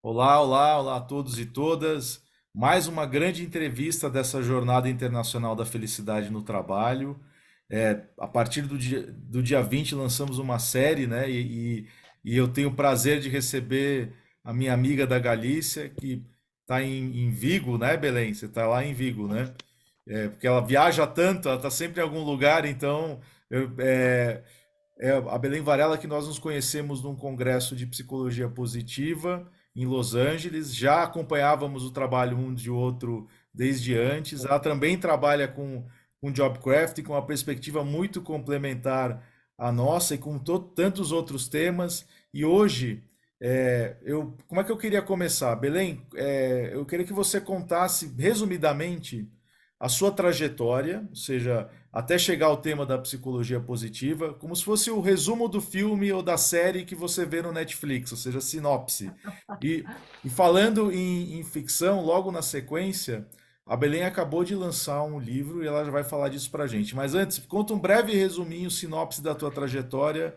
Olá, olá, olá a todos e todas. Mais uma grande entrevista dessa Jornada Internacional da Felicidade no Trabalho. A partir do dia 20 lançamos uma série, né? E eu tenho o prazer de receber a minha amiga da Galícia, que está em Vigo, né, Belém? Você está lá em Vigo, né? Porque ela viaja tanto, ela está sempre em algum lugar, então a Belém Varela, que nós nos conhecemos num congresso de psicologia positiva em Los Angeles, já acompanhávamos o trabalho um de outro desde antes. Ela também trabalha com Jobcraft, com uma perspectiva muito complementar à nossa e com tantos outros temas. E hoje, como é que eu queria começar? Belém, eu queria que você contasse resumidamente a sua trajetória, ou seja, até chegar ao tema da psicologia positiva, como se fosse o resumo do filme ou da série que você vê no Netflix, ou seja, sinopse. E falando em ficção, logo na sequência, a Belém acabou de lançar um livro e ela já vai falar disso pra gente. Mas antes, conta um breve resuminho, sinopse da tua trajetória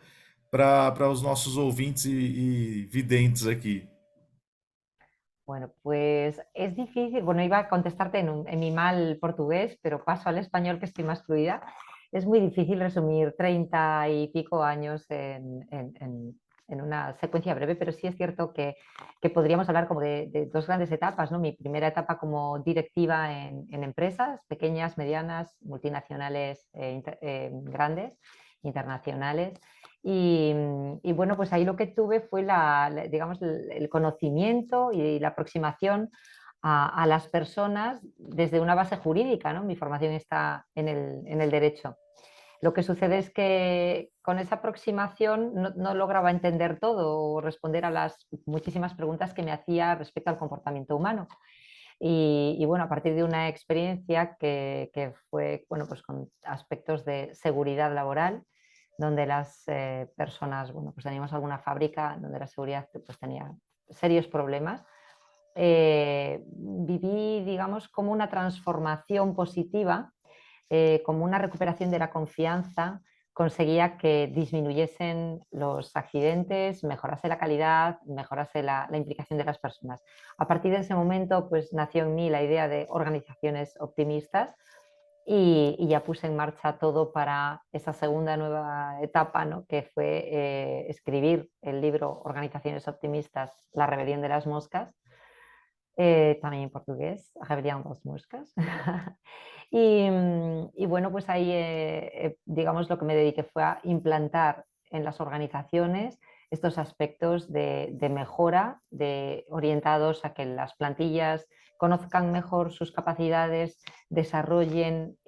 para os nossos ouvintes e videntes aqui. Bueno, pues es difícil. Bueno, iba a contestarte en mi mal portugués, pero paso al español que estoy más fluida. Es muy difícil resumir 30 y pico años en una secuencia breve, pero sí es cierto que podríamos hablar como de dos grandes etapas, ¿no? Mi primera etapa como directiva en empresas pequeñas, medianas, multinacionales, grandes, internacionales. Y, y bueno, pues ahí lo que tuve fue digamos, el conocimiento y la aproximación a las personas desde una base jurídica, ¿no? Mi formación está en el derecho. Lo que sucede es que con esa aproximación no lograba entender todo o responder a las muchísimas preguntas que me hacía respecto al comportamiento humano. Y bueno, a partir de una experiencia que fue, bueno, pues con aspectos de seguridad laboral, donde las personas, bueno, pues teníamos alguna fábrica donde la seguridad pues tenía serios problemas, viví, digamos, como una transformación positiva, como una recuperación de la confianza, conseguía que disminuyesen los accidentes, mejorase la calidad, mejorase la implicación de las personas. A partir de ese momento, pues nació en mí la idea de organizaciones optimistas y ya puse en marcha todo para esa segunda nueva etapa, ¿no? Que fue escribir el libro Organizaciones Optimistas, La rebelión de las moscas, también en portugués, A rebelión das moscas. Y bueno, pues ahí, digamos, lo que me dediqué fue a implantar en las organizaciones estos aspectos de mejora, orientados a que las plantillas conozcan mejor sus capacidades, desarrollen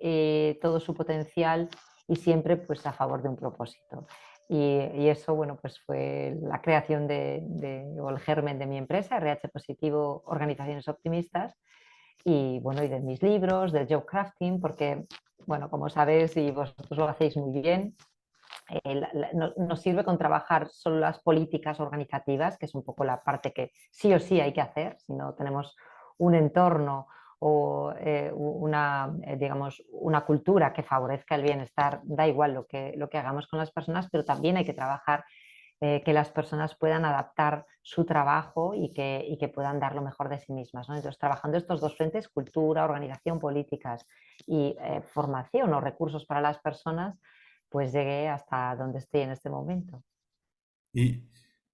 todo su potencial y siempre pues a favor de un propósito. Y eso, bueno, pues fue la creación o el germen de mi empresa, RH Positivo, Organizaciones Optimistas, y bueno, y de mis libros, del job crafting, porque, bueno, como sabes y vosotros lo hacéis muy bien, nos sirve con trabajar solo las políticas organizativas, que es un poco la parte que sí o sí hay que hacer, si no tenemos un entorno o digamos, una cultura que favorezca el bienestar, da igual lo que hagamos con las personas, pero también hay que trabajar que las personas puedan adaptar su trabajo y que puedan dar lo mejor de sí mismas, ¿no? Entonces, trabajando estos dos frentes, cultura, organización, políticas y formación o recursos para las personas, pues llegué hasta donde estoy en este momento. E,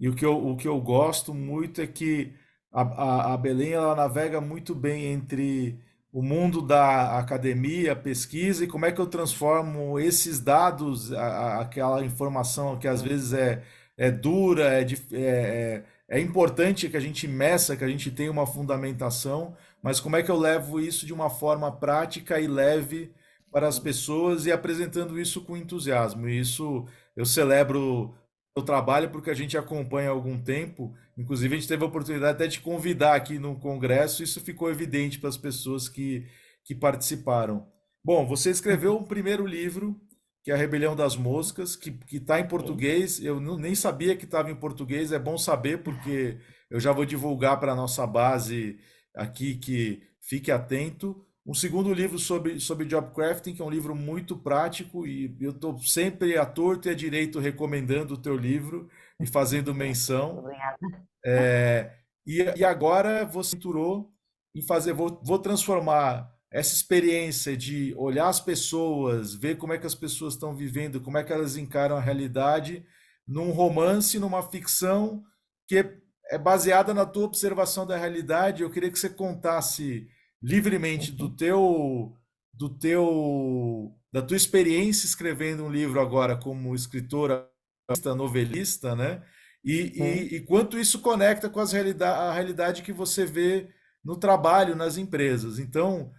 e o que eu gosto muito é que a Belém ela navega muito bem entre o mundo da academia, pesquisa, e como é que eu transformo esses dados, aquela informação que às vezes é dura, é importante que a gente meça, que a gente tenha uma fundamentação, mas como é que eu levo isso de uma forma prática e leve para as pessoas e apresentando isso com entusiasmo. E isso eu celebro o trabalho porque a gente acompanha há algum tempo. Inclusive, a gente teve a oportunidade até de convidar aqui no congresso, isso ficou evidente para as pessoas que participaram. Bom, você escreveu um primeiro livro, que é A Rebelião das Moscas, que está em Sí. português. Eu nem sabia que estava em português, é bom saber, porque eu já vou divulgar para a nossa base aqui que fique atento. Um segundo livro sobre job crafting, que é um livro muito prático, e eu estou sempre à torto e à direito recomendando o teu livro e fazendo menção. Obrigada. E agora você enturou em fazer, vou transformar essa experiência de olhar as pessoas, ver como é que as pessoas estão vivendo, como é que elas encaram a realidade, num romance, numa ficção que é baseada na tua observação da realidade. Eu queria que você contasse livremente da tua experiência escrevendo um livro agora como escritora, novelista, né? E quanto isso conecta com a realidade que você vê no trabalho, nas empresas. Então,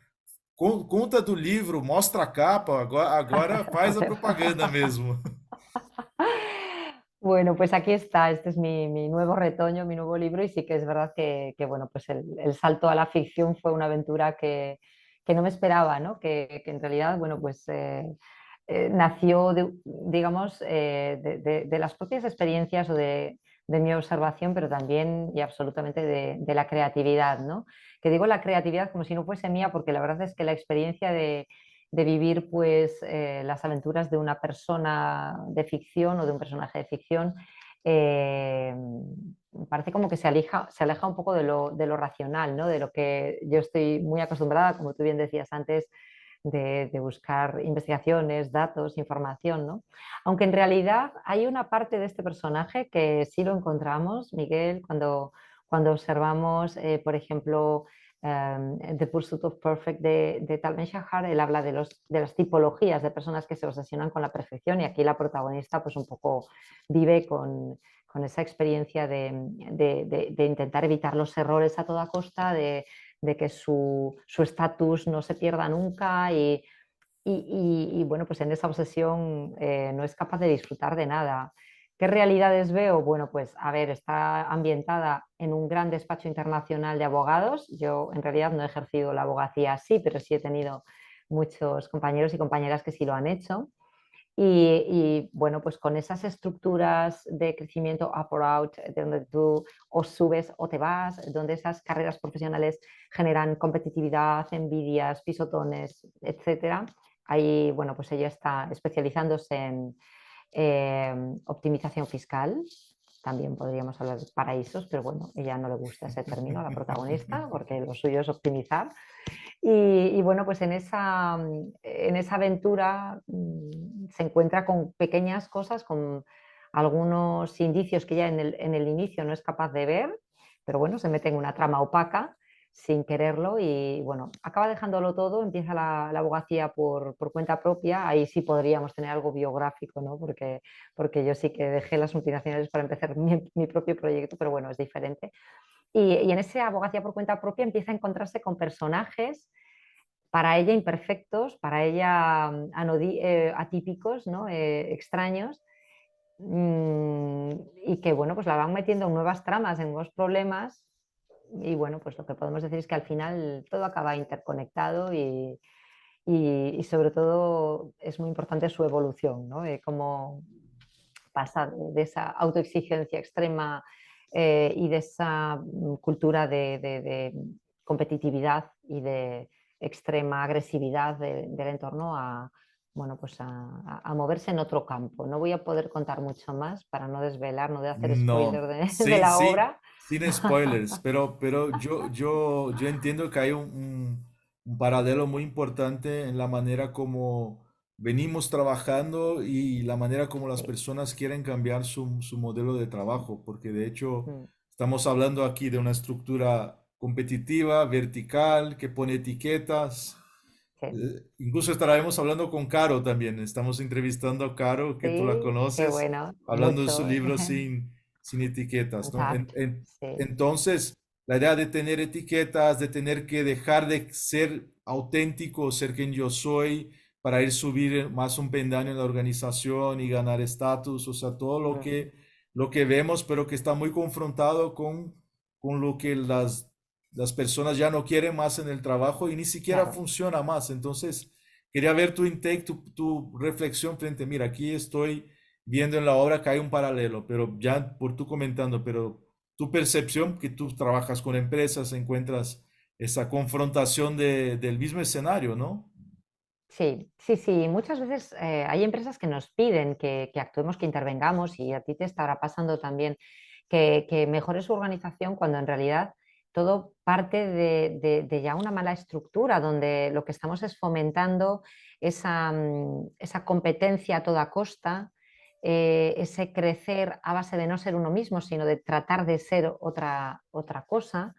conta do livro, mostra a capa, agora faz a propaganda mesmo. Bueno, pues aquí está, este es mi nuevo retoño, mi nuevo libro y sí que es verdad que, bueno, pues el salto a la ficción fue una aventura que no me esperaba, ¿no? Que en realidad, bueno, pues nació, digamos, de las propias experiencias o de mi observación, pero también y absolutamente de la creatividad, ¿no? Que digo la creatividad como si no fuese mía, porque la verdad es que la experiencia de vivir pues las aventuras de una persona de ficción o de un personaje de ficción eh, parece como que se aleja un poco de lo racional, ¿no? De lo que yo estoy muy acostumbrada, como tú bien decías antes, de buscar investigaciones, datos, información, ¿no? Aunque en realidad hay una parte de este personaje que sí lo encontramos, Miguel, cuando observamos, por ejemplo, The Pursuit of Perfect de Tal Ben-Shahar. Él habla de las tipologías de personas que se obsesionan con la perfección y aquí la protagonista pues un poco vive con esa experiencia de intentar evitar los errores a toda costa, de que su estatus no se pierda nunca y, bueno, pues en esa obsesión no es capaz de disfrutar de nada. ¿Qué realidades veo? Bueno, pues a ver, está ambientada en un gran despacho internacional de abogados. Yo en realidad no he ejercido la abogacía así, pero sí he tenido muchos compañeros y compañeras que sí lo han hecho. Bueno, pues con esas estructuras de crecimiento up or out, de donde tú o subes o te vas, donde esas carreras profesionales generan competitividad, envidias, pisotones, etcétera. Ahí, bueno, pues ella está especializándose en optimización fiscal. También podríamos hablar de paraísos, pero bueno, ella no le gusta ese término a la protagonista, porque lo suyo es optimizar. Bueno, pues en esa aventura se encuentra con pequeñas cosas, con algunos indicios que ya en el inicio no es capaz de ver, pero bueno, se mete en una trama opaca sin quererlo y bueno, acaba dejándolo todo, empieza la abogacía por cuenta propia, ahí sí podríamos tener algo biográfico, ¿no? Porque yo sí que dejé las multinacionales para empezar mi propio proyecto, pero bueno, es diferente. En esa abogacía por cuenta propia empieza a encontrarse con personajes para ella imperfectos, para ella atípicos, ¿no? Extraños, y que bueno, pues la van metiendo en nuevas tramas, en nuevos problemas. Y bueno, pues lo que podemos decir es que al final todo acaba interconectado y sobre todo es muy importante su evolución, ¿no? Cómo pasa de esa autoexigencia extrema y de esa cultura de competitividad y de extrema agresividad del entorno a, bueno, pues a moverse en otro campo. No voy a poder contar mucho más para no desvelar, no de hacer spoiler No, de sí, la sí, obra. sin spoilers, pero yo entiendo que hay un paralelo muy importante en la manera como venimos trabajando y la manera como las Sí. personas quieren cambiar su modelo de trabajo, porque de hecho Mm, estamos hablando aquí de una estructura competitiva, vertical, que pone etiquetas. sí, Incluso estaremos hablando con Caro también. Estamos entrevistando a Caro, que tú la sí, qué conoces, bueno, hablando de su mucho. libro sin etiquetas, ¿no? Untapped, sí, Entonces, la idea de tener etiquetas, de tener que dejar de ser auténtico, ser quien yo soy, para ir subir más un pendaño en la organización y ganar estatus, o sea, todo mm, lo que vemos, pero que está muy confrontado con lo que las personas ya no quieren más en el trabajo y ni siquiera claro. funciona más. Entonces, quería ver tu intake, tu reflexión frente, mira, aquí estoy viendo en la obra que hay un paralelo, pero ya por tú comentando, pero tu percepción, que tú trabajas con empresas, encuentras esa confrontación del mismo escenario, ¿no? Sí, sí, sí. Muchas veces hay empresas que nos piden que actuemos, que intervengamos y a ti te estará pasando también que mejore su organización cuando en realidad todo parte de ya una mala estructura, donde lo que estamos es fomentando esa competencia a toda costa, ese crecer a base de no ser uno mismo, sino de tratar de ser otra cosa.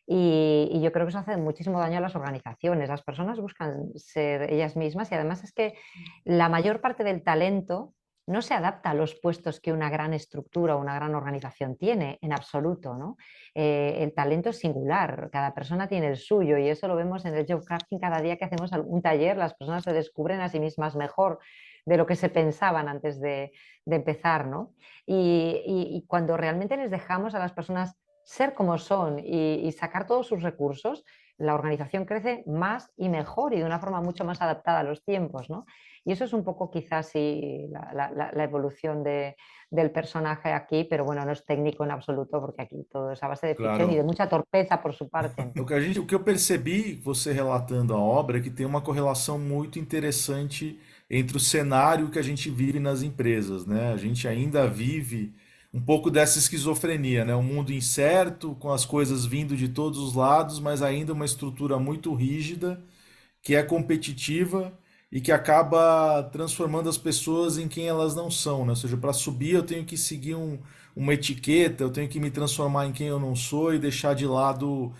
Y yo creo que eso hace muchísimo daño a las organizaciones. Las personas buscan ser ellas mismas y además es que la mayor parte del talento no se adapta a los puestos que una gran estructura o una gran organización tiene, en absoluto, ¿no? El talento es singular, cada persona tiene el suyo y eso lo vemos en el job crafting cada día que hacemos un taller, las personas se descubren a sí mismas mejor de lo que se pensaban antes de empezar, ¿no? Y cuando realmente les dejamos a las personas ser como son y sacar todos sus recursos, la organización crece más y mejor y de una forma mucho más adaptada a los tiempos, ¿no? Y eso es un poco quizás sí, la evolución del personaje aquí, pero bueno, no es técnico en absoluto porque aquí todo es a base de fricción y de Claro. mucha torpeza por su parte. O que eu percebi, você relatando a obra, é que tem uma correlação muito interessante entre o cenário que a gente vive nas empresas, né? A gente ainda vive um pouco dessa esquizofrenia, né? Um mundo incerto, com as coisas vindo de todos os lados, mas ainda uma estrutura muito rígida, que é competitiva e que acaba transformando as pessoas em quem elas não são, né? Ou seja, para subir eu tenho que seguir uma etiqueta, eu tenho que me transformar em quem eu não sou e deixar de lado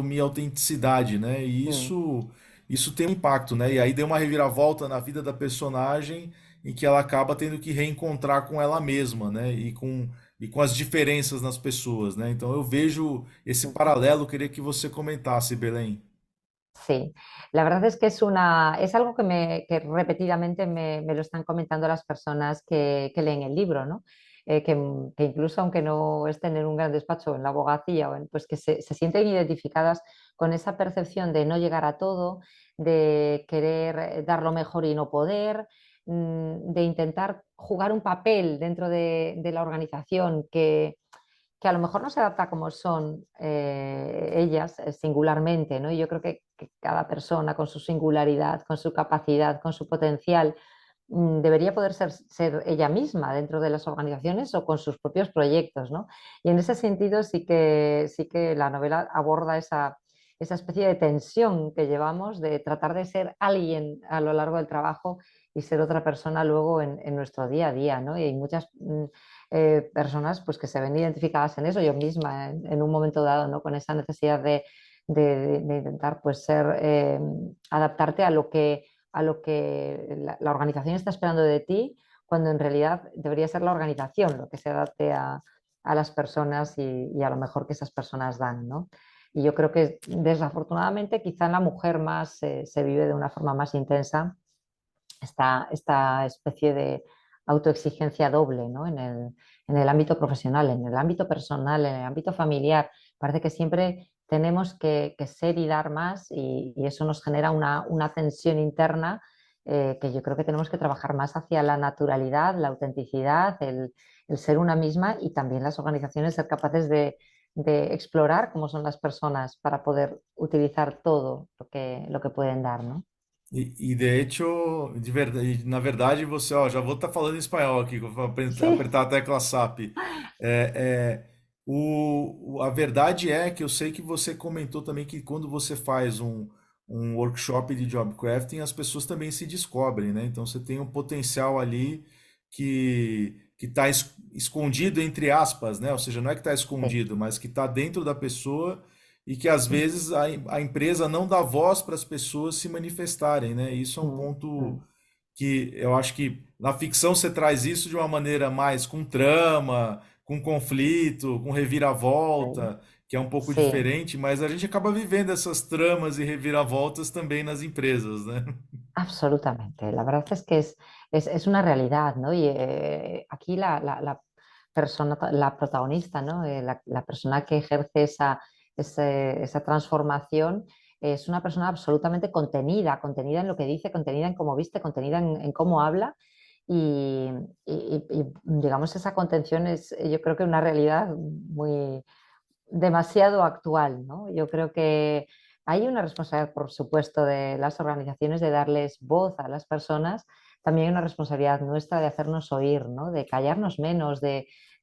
minha autenticidade, né? E Mm, isso tem um impacto, né? E aí deu uma reviravolta na vida da personagem em que ela acaba tendo que reencontrar com ela mesma, né? E com as diferenças nas pessoas, né? Então eu vejo esse mm. paralelo, queria que você comentasse, Belém. Sí, la verdad es que es algo que repetidamente me lo están comentando las personas que leen el libro, ¿no? Que incluso aunque no estén en un gran despacho en la abogacía, pues que se sienten identificadas con esa percepción de no llegar a todo, de querer dar lo mejor y no poder, de intentar jugar un papel dentro de la organización que a lo mejor no se adapta como son ellas singularmente, ¿no? Y yo creo que cada persona con su singularidad, con su capacidad, con su potencial, debería poder ser ella misma dentro de las organizaciones o con sus propios proyectos, ¿no? Y en ese sentido sí que la novela aborda esa especie de tensión que llevamos de tratar de ser alguien a lo largo del trabajo y ser otra persona luego en nuestro día a día, ¿no? Y hay muchas personas pues, que se ven identificadas en eso, yo misma en un momento dado, ¿no? Con esa necesidad de intentar pues, adaptarte a lo que la organización está esperando de ti, cuando en realidad debería ser la organización lo que se adapte a las personas y a lo mejor que esas personas dan, ¿no? Y yo creo que desafortunadamente quizá en la mujer más se vive de una forma más intensa esta especie de autoexigencia doble, ¿no? En el ámbito profesional, en el ámbito personal, en el ámbito familiar. Parece que siempre tenemos que ser y dar más y eso nos genera una tensión interna que yo creo que tenemos que trabajar más hacia la naturalidad, la autenticidad, el ser una misma y también las organizaciones ser capaces de explorar cómo son las personas para poder utilizar todo lo que pueden dar, ¿no? E de hecho, de verdade, na verdade, você, ó, já vou estar falando em espanhol aqui, vou Sí, apertar a tecla SAP. A verdade é que eu sei que você comentou também que quando você faz um workshop de job crafting, as pessoas também se descobrem, né? Então você tem um potencial ali que está escondido entre aspas, né? Ou seja, não é que está sí. escondido, mas que está dentro da pessoa e que às vezes a empresa não dá voz para as pessoas se manifestarem, né? Isso é um Mm, ponto mm. que eu acho que na ficção você traz isso de uma maneira mais com trama, com conflito, com Sí, reviravolta, que é um pouco sí, diferente, mas a gente acaba vivendo essas tramas e reviravoltas também nas empresas, né? absolutamente. La verdad es que es una realidad, ¿no? Y aquí la persona, la protagonista, ¿no? La persona que ejerce esa transformación es una persona absolutamente contenida, contenida en lo que dice, contenida en cómo viste, contenida en cómo habla. Y, digamos, esa contención es, yo creo que una realidad muy, demasiado actual, ¿no? Yo creo que hay una responsabilidad, por supuesto, de las organizaciones de darles voz a las personas. También hay una responsabilidad nuestra de hacernos oír, ¿no? De callarnos menos,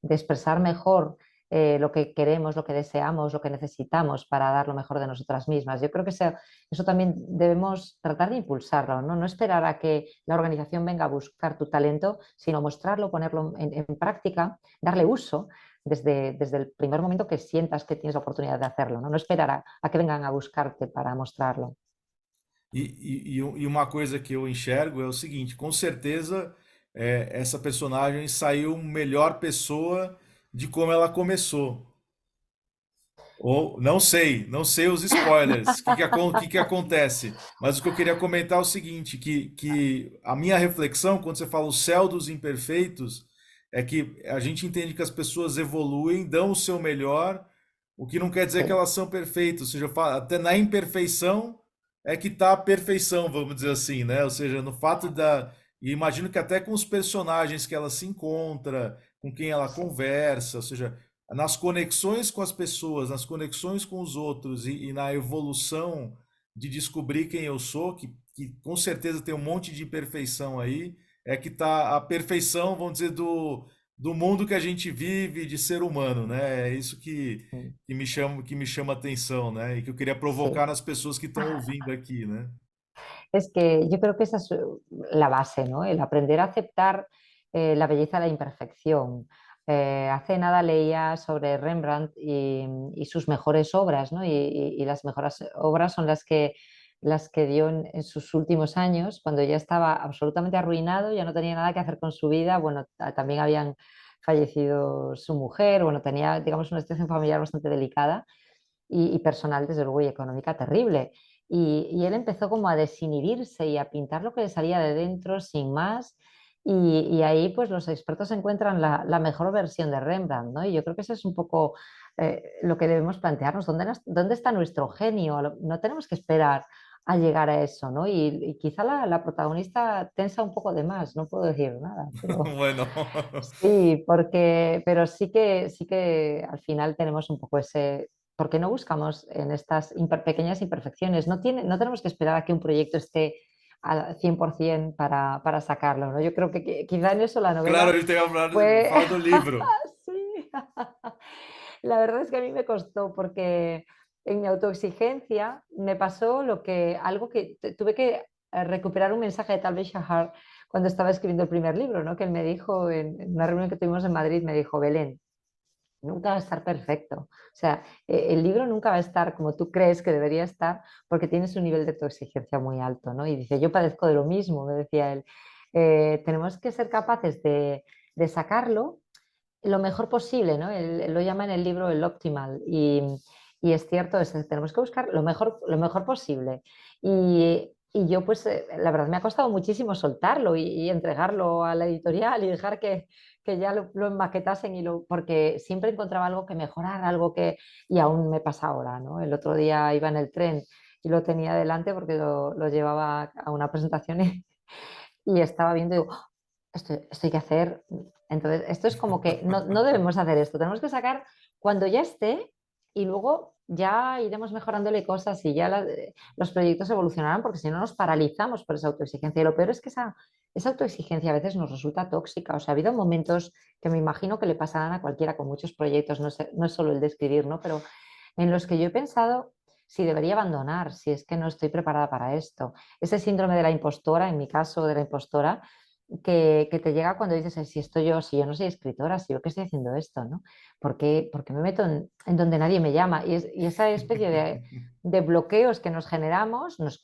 de expresar mejor lo que queremos, lo que deseamos, lo que necesitamos para dar lo mejor de nosotras mismas. Yo creo que eso también debemos tratar de impulsarlo, ¿no? No esperar a que la organización venga a buscar tu talento, sino mostrarlo, ponerlo en práctica, darle uso desde el primer momento que sientas que tienes la oportunidad de hacerlo, ¿no? No esperar a que vengan a buscarte para mostrarlo. E uma coisa que eu enxergo é o seguinte: com certeza essa personagem saiu melhor pessoa de como ela começou. Ou não sei os spoilers, que acontece. Mas o que eu queria comentar é o seguinte, que a minha reflexão, quando você fala o céu dos imperfeitos, é que a gente entende que as pessoas evoluem, dão o seu melhor, o que não quer dizer que Sí, elas são perfeitas. Ou seja, até na imperfeição é que está a perfeição, vamos dizer assim, né? Ou seja, no fato da... E imagino que até com os personagens que ela se encontra, com quem ela sí. conversa, ou seja, nas conexões com as pessoas, nas conexões com os outros e na evolução de descobrir quem eu sou, que com certeza tem um monte de imperfeição aí, é que está a perfeição, vamos dizer, do mundo que a gente vive, de ser humano, né? É isso Mm, que me chama atenção, né? E que eu queria provocar sí. nas pessoas que estão ouvindo aqui, né? Es que yo creo que esa es la base, ¿no? El aprender a aceptar la belleza de la imperfección. Hace nada leía sobre Rembrandt y sus mejores obras, ¿no? Y las mejores obras son las que dio en sus últimos años, cuando ya estaba absolutamente arruinado, ya no tenía nada que hacer con su vida. Bueno, también habían fallecido su mujer, bueno, tenía, digamos, una situación familiar bastante delicada y personal, desde luego, y económica terrible. Y él empezó como a desinhibirse y a pintar lo que le salía de dentro sin más. Y ahí pues los expertos encuentran la mejor versión de Rembrandt, ¿no? Y yo creo que eso es un poco lo que debemos plantearnos. ¿Dónde está nuestro genio? No tenemos que esperar a llegar a eso, ¿no? Y quizá la protagonista tensa un poco de más, no puedo decir nada, pero Bueno, sí, pero sí que al final tenemos un poco ese, ¿por qué no buscamos en estas pequeñas imperfecciones? No tenemos que esperar a que un proyecto esté al 100% para sacarlo, ¿no? Yo creo que quizá en eso la claro, a novela gente tem que fue... falar do livro. Sí, la verdad es que a mí me costó porque en mi autoexigencia me pasó algo que tuve que recuperar un mensaje de Tal Ben-Shahar cuando estaba escribiendo el primer libro, ¿no? Que él me dijo en una reunión que tuvimos en Madrid, me dijo, Belén, nunca va a estar perfecto. O sea, el libro nunca va a estar como tú crees que debería estar porque tienes un nivel de autoexigencia muy alto, ¿no? Y dice, yo padezco de lo mismo, me decía él. Tenemos que ser capaces de sacarlo lo mejor posible, ¿no? Él lo llama en el libro el optimal y es cierto, tenemos que buscar lo mejor posible. Y yo pues la verdad me ha costado muchísimo soltarlo y entregarlo a la editorial y dejar que ya lo maquetasen porque siempre encontraba algo que mejorar, y aún me pasa ahora, ¿no? El otro día iba en el tren y lo tenía delante porque lo llevaba a una presentación y estaba viendo y digo, "Oh, esto hay que hacer". Entonces, esto es como que no debemos hacer esto, tenemos que sacar cuando ya esté y luego ya iremos mejorándole cosas y ya los proyectos evolucionarán porque si no nos paralizamos por esa autoexigencia. Y lo peor es que esa autoexigencia a veces nos resulta tóxica. O sea, ha habido momentos que me imagino que le pasarán a cualquiera con muchos proyectos, no es solo el de escribir, ¿no? Pero en los que yo he pensado si debería abandonar, si es que no estoy preparada para esto. Ese síndrome de la impostora, en mi caso de la impostora, que te llega cuando dices, "Ay, si yo no soy escritora, si yo qué estoy haciendo esto, ¿no? Por qué me meto en donde nadie me llama?". Y esa especie de bloqueos que nos generamos nos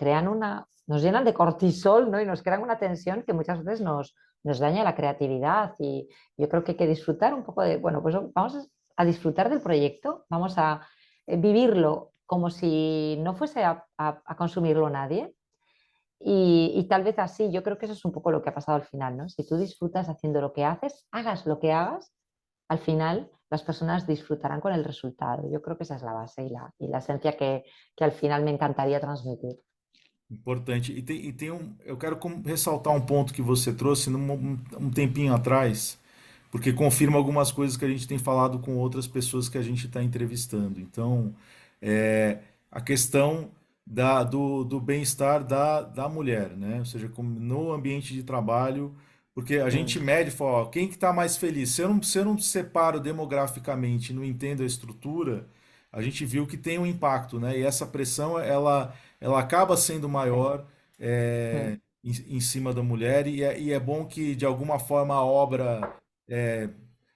llenan de cortisol, ¿no? Y nos crean una tensión que muchas veces nos daña la creatividad. Y yo creo que hay que disfrutar un poco bueno, pues vamos a disfrutar del proyecto, vamos a vivirlo como si no fuese a consumirlo nadie y tal vez así, yo creo que eso es un poco lo que ha pasado al final, ¿no? Si tú disfrutas haciendo lo que haces, hagas lo que hagas, al final las personas disfrutarán con el resultado. Yo creo que esa es la base y la esencia que al final me encantaría transmitir. Importante. Eu quero ressaltar um ponto que você trouxe um tempinho atrás, porque confirma algumas coisas que a gente tem falado com outras pessoas que a gente está entrevistando. Então, a questão do bem-estar da mulher, né? Ou seja, no ambiente de trabalho, Porque a gente mm, mede, fala, ó, quem que está mais feliz? Se eu não separo demograficamente, não entendo a estrutura, a gente viu que tem um impacto, né? E essa pressão, ela acaba sendo sí, maior mm, em cima da mulher, e é bom que, de alguma forma, a obra, é,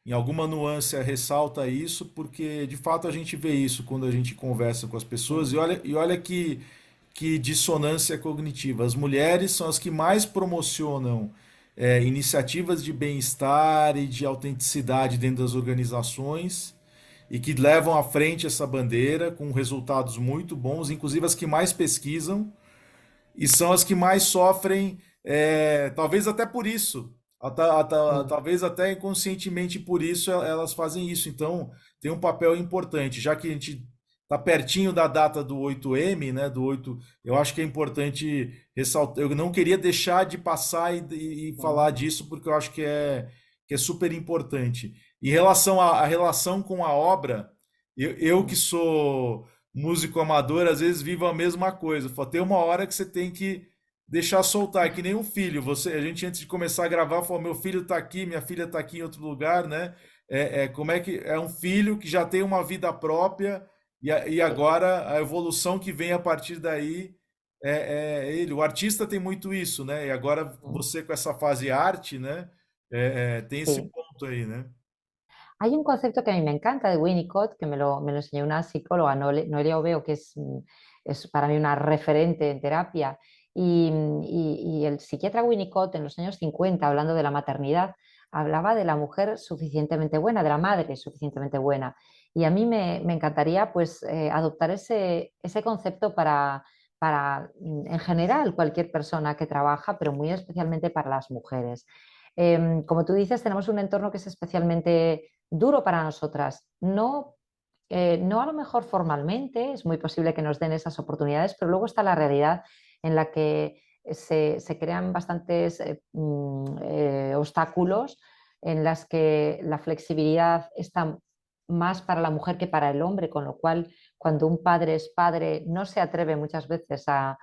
em alguma nuance, ressalta isso, porque, de fato, a gente vê isso quando a gente conversa com as pessoas, mm, e olha que dissonância cognitiva. As mulheres são as que mais promocionam iniciativas de bem-estar e de autenticidade dentro das organizações e que levam à frente essa bandeira com resultados muito bons, inclusive as que mais pesquisam e são as que mais sofrem, talvez até por isso, mm, talvez até inconscientemente por isso elas fazem isso. Então, tem um papel importante, já que a gente está pertinho da data do 8M, né, do 8, eu acho que é importante ressaltar. Eu não queria deixar de passar e mm, falar disso, porque eu acho que é super importante. Em relação à relação com a obra, eu que mm, sou músico amador, às vezes vive a mesma coisa. Tem uma hora que você tem que deixar soltar, é que nem um filho. A gente antes de começar a gravar, falou: meu filho está aqui, minha filha está aqui em outro lugar, né? Como é que é um filho que já tem uma vida própria e sí, agora a evolução que vem a partir daí ele. O artista tem muito isso, né? E agora mm, você com essa fase arte, né? Tem esse sí. ponto aí, né? Hay un concepto que a mí me encanta de Winnicott, que me lo enseñó una psicóloga, Noelia Oveo, que es para mí una referente en terapia. Y el psiquiatra Winnicott en los años 50, hablando de la maternidad, hablaba de la mujer suficientemente buena, de la madre suficientemente buena. Y a mí me encantaría pues, adoptar ese concepto en general, cualquier persona que trabaja, pero muy especialmente para las mujeres. Como tú dices, tenemos un entorno que es especialmente duro para nosotras. No, no a lo mejor formalmente, es muy posible que nos den esas oportunidades, pero luego está la realidad en la que se crean bastantes obstáculos, en las que la flexibilidad está más para la mujer que para el hombre, con lo cual cuando un padre es padre no se atreve muchas veces a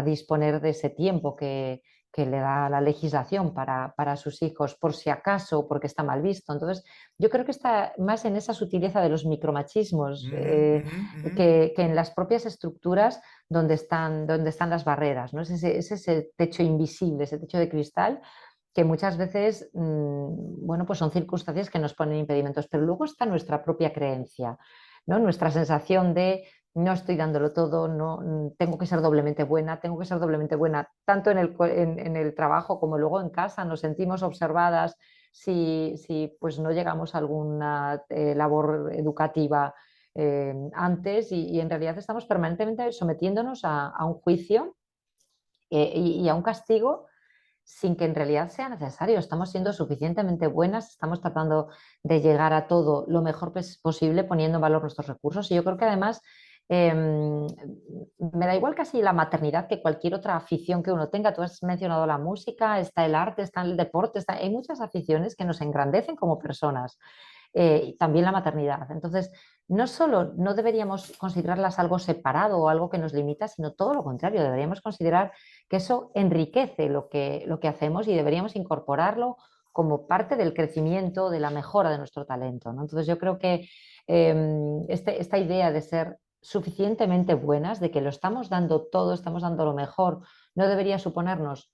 disponer de ese tiempo que le da la legislación para sus hijos, por si acaso, porque está mal visto. Entonces, yo creo que está más en esa sutileza de los micromachismos Uhum, uhum, uhum. que en las propias estructuras donde están las barreras, ¿no? Es ese techo invisible, ese techo de cristal que muchas veces, bueno, pues son circunstancias que nos ponen impedimentos, pero luego está nuestra propia creencia, ¿no? Nuestra sensación de no estoy dándolo todo, no, tengo que ser doblemente buena, tengo que ser doblemente buena, tanto en el trabajo como luego en casa, nos sentimos observadas si pues no llegamos a alguna labor educativa antes y en realidad estamos permanentemente sometiéndonos a un juicio y a un castigo sin que en realidad sea necesario. Estamos siendo suficientemente buenas, estamos tratando de llegar a todo lo mejor posible, poniendo en valor nuestros recursos. Y yo creo que además me da igual casi la maternidad que cualquier otra afición que uno tenga. Tú has mencionado la música, está el arte, está el deporte, hay muchas aficiones que nos engrandecen como personas y también la maternidad. Entonces, no solo no deberíamos considerarlas algo separado o algo que nos limita, sino todo lo contrario, deberíamos considerar que eso enriquece lo que hacemos y deberíamos incorporarlo como parte del crecimiento, de la mejora de nuestro talento, ¿no? Entonces, yo creo que esta idea de ser suficientemente buenas, de que lo estamos dando todo, estamos dando lo mejor, no debería suponernos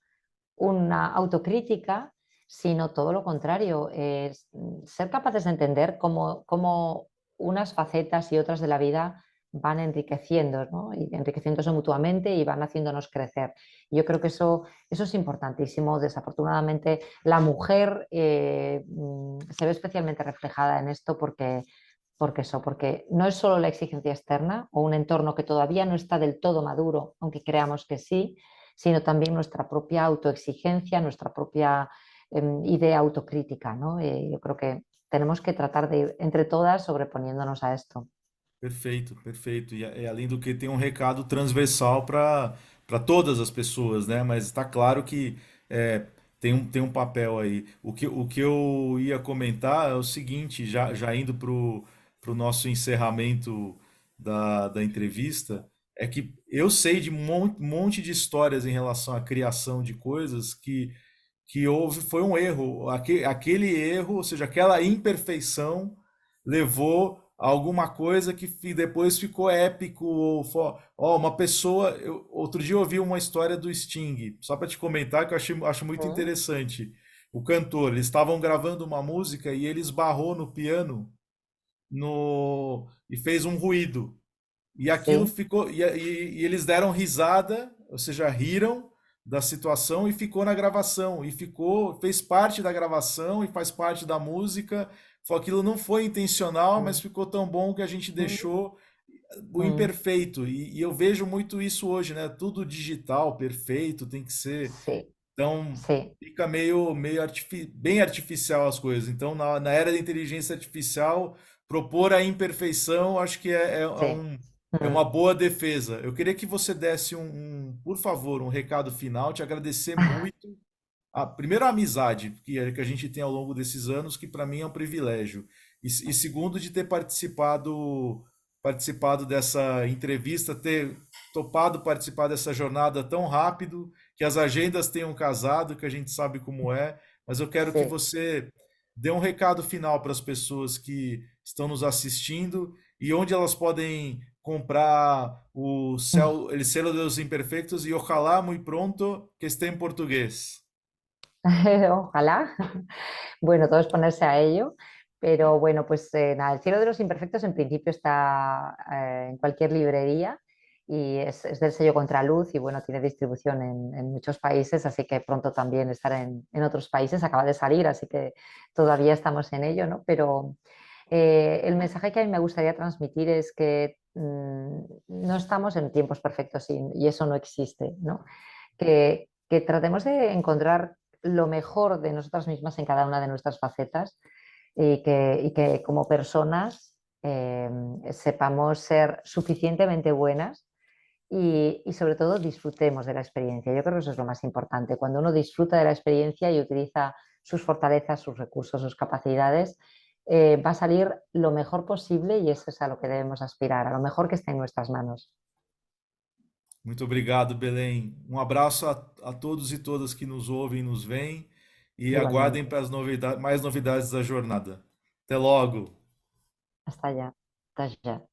una autocrítica, sino todo lo contrario, es ser capaces de entender cómo unas facetas y otras de la vida van enriqueciendo, ¿no? Y enriqueciéndose mutuamente y van haciéndonos crecer. Yo creo que eso es importantísimo. Desafortunadamente, la mujer se ve especialmente reflejada en esto porque no es solo la exigencia externa o un entorno que todavía no está del todo maduro, aunque creamos que sí, sino también nuestra propia autoexigencia, nuestra propia idea autocrítica, ¿no? Yo creo que tenemos que tratar de ir entre todas sobreponiéndonos a esto. Perfeito, perfeito. E além do que tem um recado transversal para todas as pessoas, né? Mas está claro que tem um papel aí. O que eu ia comentar é o seguinte, já indo para o nosso encerramento da entrevista, é que eu sei de um monte de histórias em relação à criação de coisas que houve foi um erro. Aquele erro, ou seja, aquela imperfeição levou a alguma coisa que depois ficou épico. Ó, uma pessoa. Outro dia eu ouvi uma história do Sting, só para te comentar, que eu acho muito Mm. interessante. O cantor, eles estavam gravando uma música e ele esbarrou no piano e fez um ruído. E aquilo Sí, ficou. E eles deram risada, ou seja, riram da situação e ficou na gravação. E ficou, fez parte da gravação e faz parte da música. Aquilo não foi intencional, mas mm, ficou tão bom que a gente mm, deixou o mm, imperfeito. E eu vejo muito isso hoje, né? Tudo digital, perfeito, tem que ser. sí, Então sí, fica bem artificial as coisas. Então, na era da inteligência artificial, propor a imperfeição, acho que sí. é uma Mm. boa defesa. Eu queria que você desse por favor, um recado final, te agradecer muito. Primeiro, a amizade que a gente tem ao longo desses anos, que para mim é um privilégio. E segundo, de ter participado dessa entrevista, ter topado participar dessa jornada tão rápido, que as agendas tenham casado, que a gente sabe como é. Mas eu quero que Sí. você dê um recado final para as pessoas que estão nos assistindo e onde elas podem comprar El Selo de los Imperfectos e Ojalá muy pronto que esté en portugués. Ojalá. Bueno, todo es ponerse a ello. Pero bueno, pues nada, El cielo de los imperfectos en principio está en cualquier librería y es del sello Contraluz y bueno, tiene distribución en muchos países, así que pronto también estará en otros países. Acaba de salir, así que todavía estamos en ello, ¿no? Pero el mensaje que a mí me gustaría transmitir es que no estamos en tiempos perfectos y eso no existe, ¿no? Que tratemos de encontrar lo mejor de nosotras mismas en cada una de nuestras facetas y que como personas sepamos ser suficientemente buenas y sobre todo disfrutemos de la experiencia. Yo creo que eso es lo más importante. Cuando uno disfruta de la experiencia y utiliza sus fortalezas, sus recursos, sus capacidades, va a salir lo mejor posible y eso es a lo que debemos aspirar, a lo mejor que esté en nuestras manos. Muito obrigado, Belém. Um abraço a todos e todas que nos ouvem e nos veem e aguardem Igualmente. para mais novidades da jornada. Até logo! Hasta allá. Hasta allá.